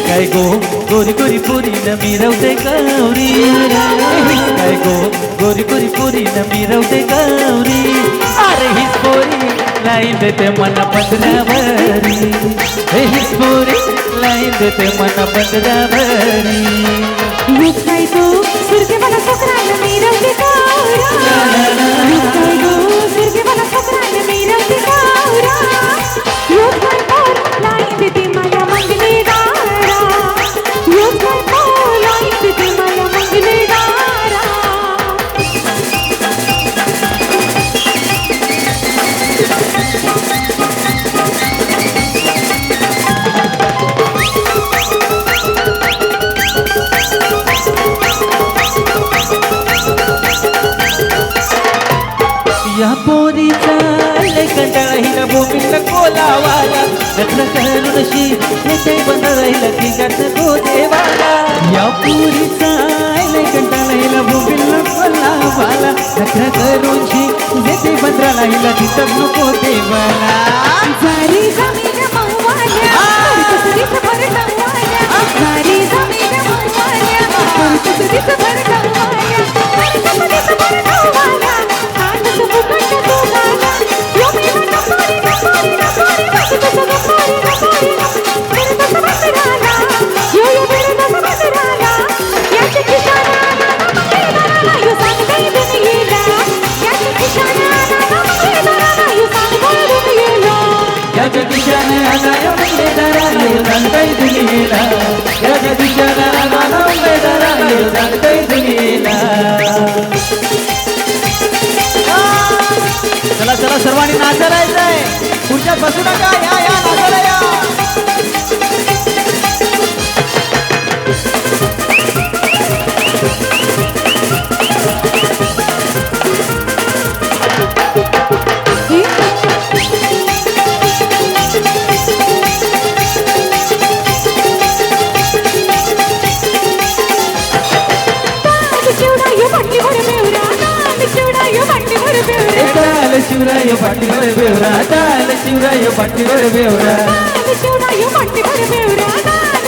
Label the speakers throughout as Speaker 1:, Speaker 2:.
Speaker 1: काय गो गोरी गोरी पोरी न मिरवते गौरी काय गो गोरी गोरी पोरी न मिरवते गौरी अरे हीच पोरी लाईन देते मना पदरावरी हीच पोरी लाईन देते मना पदरावरी
Speaker 2: यूज काय गो सुरके मला सकरायला मिरवते गौरा यूज काय गो सुरके मला सकरायला मिरवते गौरा यूज काय गो लाईन देते मला मंगली दारा यूज काय गो लाईन देते मला मंगली दारा
Speaker 1: या पोरीचा लय कंटाळा हिला भूमीला कोलावाला नखर करूनशी येते बंद राहिला तिघात तो देवाला या पोरीचा लय कंटाळा हिला भूमीला कोलावाला नखर करूनशी येते बंद राहिला तिथं नको देवाला
Speaker 2: सारी जमीन मवाल्या कसरीच भर टंगवाल्या सारी जमीन मवाल्या कसरीच भर टंगवाल्या कसरीच भर टंगवाल्या आनंद मुकट तुझाला यो मेरा नपारी नपारी नपारी बस नपारी नपारी मेरे दस बंदराला यो यो मेरे दस बंदराला याची खिशाना ना यो सांगते दुनियेला याची खिशाना ना यो सांगते दुनियेला
Speaker 1: याच्या दिशाने आला मैदानाला सांगताय दुनियेला याच्या दिशाने आला मैदानाला सांगताय दुनियेला चला चला सर्वांनी नाचायला यायचंय पुढच्या बसू नका या या नाचायला या शिवराय पाठीवर बेवरा ताल शिवराय पाठीवर बेवरा
Speaker 2: शिवराय पाठीवर बेवरा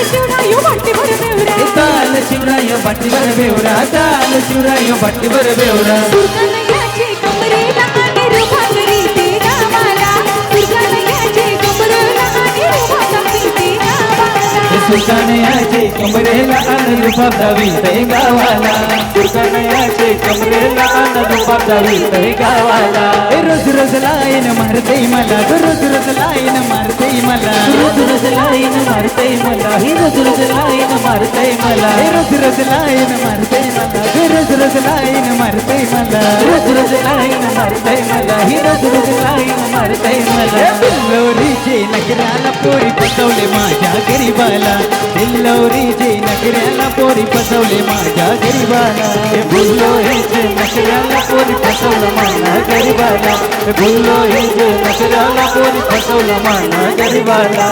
Speaker 2: शिवराय पाठीवर बेवरा
Speaker 1: ताल शिवराय पाठीवर बेवरा ताल शिवराय पाठीवर बेवरा
Speaker 2: सुरकण्याची कमरेला निरुभागरी ते गावाला सुरकण्याची कमरेला निरुभागरी ते गावाला
Speaker 1: तुकानयाचे कमरेला आनंद बाबदावी तय गावाला तुकानयाचे कमरेला आनंद बाबदावी तय गावाला
Speaker 3: रोज रोज लाईन मारते मला रोज रोज लाईन मारते मला
Speaker 1: रोज रोज लाईन मारतय मला ही रोज रोज लाईन मारतय मला
Speaker 3: रोज रोज लाईन मारते मला रोज रोज लाईन मारते मला
Speaker 1: रोज रोज लाईन मारतय मला ही रोज रोज लाईन मारतय मला
Speaker 3: दिल्लोरीचे नगऱ्याला पोरी फसवले माझ्या गरीबाला दिल्लोरीचे नगऱ्याला पोरी फसवले माझ्या गरीबाला
Speaker 1: बोललो हे जे नकऱ्याला पोरी फसवलं माना गरीबाला बोललो हे जे नकऱ्याला पोरी फसवलं माना गरीबाला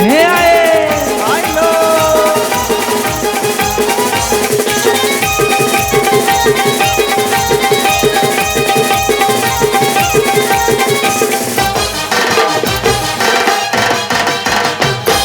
Speaker 1: हे आहे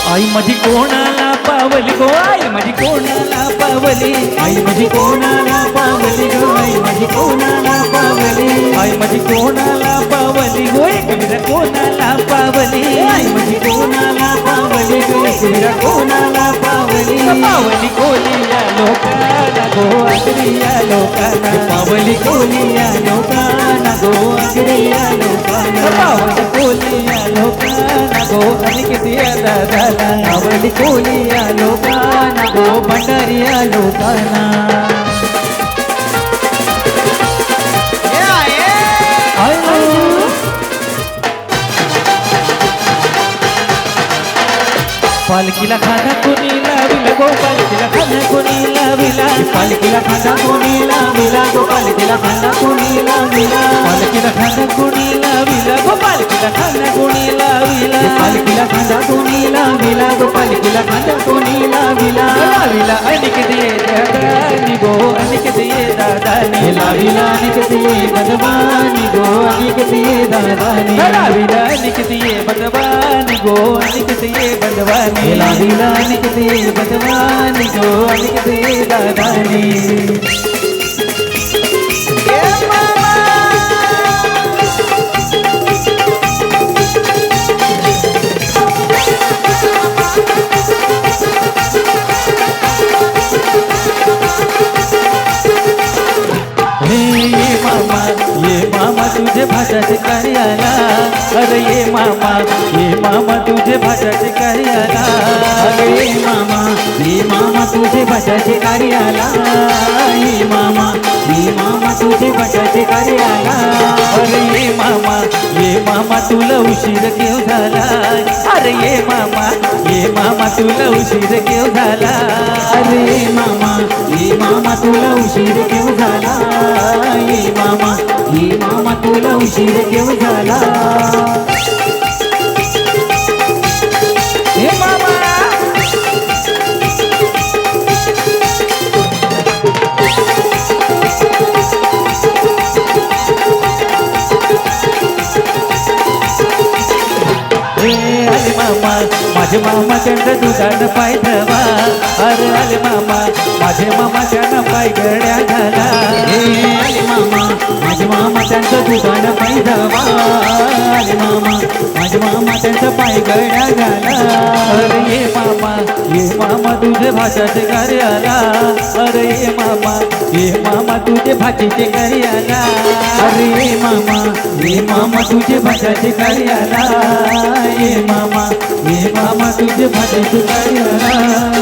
Speaker 1: आई माझी कोणाला पावली गो आई माझी कोणाला पावली आई माझी कोणाला पावली गो आई माझी कोणाला पावली आई माझी कोणाला पावली गो कविरा कोणाला पावली आई माझी कोणाला पावली गो कविरा कोणाला पावली पावली कोलिया लोकांना गो अग्रिया लोकांना पावली कोलिया लोकांना गो अग्रिया लोकांना पावली कोलिया लोकांना गो अनिकितिया दादाला पावली कोलिया लोकांना गो भंडारिया लोकांना पालखीला खाना कोणी लाविला गो पालखीला खाना कोणी लाविला पालखीला खाना कोणी लाविला गो पालखीला खाना कोणी लाविला पालखीला खाना कोणी लाविला गो पालखीला खाना कोणी लाविला पालखीला खाना कोणी लाविला गो पालखीला खाना कोणी लाविला लाविला अनेक दिये दादानी गो अनेक दिये दादानी लाविला अनेक दिये बदवानी गो अनेक दिये दादानी लाविला अनेक दिये बदवानी गो अनेक दिये बदवानी लाविला अनेक दिये बदवानी गो अनेक दिये दादानी ये मामा तुझे भाषा शिकारी आला अरे ये मामा तुझे भाषा शिकारी आला
Speaker 3: अरे ये मामा तुझे भाषा शिकारी आला ये मामा तुझे भाषा शिकारी आला
Speaker 1: अरे ये मामा तुला उशीर केव झाला अरे ये मामा तुला उशीर केव झाला
Speaker 3: अरे ये मामा तुला उशीर केव झाला ये मामा तुला उशीर केव झाला
Speaker 1: हे मामा आले मामा माझे मामा त्यांचं दुधानं पाय धवा अरे आले मामा माझे मामा त्यांना पाय गड्या झाला
Speaker 3: आले मामा माझे मामा त्यांचं दुकान पाय धवा आले मामा माझे मामा त्यांचं पाय गड्या झाला
Speaker 1: अरे ये मामा तुझे भाषाचे कार्य आला अरे ये मामा तुझे भाषेचे कार्य आला
Speaker 3: अरे ये मामा तुझे भाषाचे कार्य आला ये मामा तुझे भाषेचे कार्य आला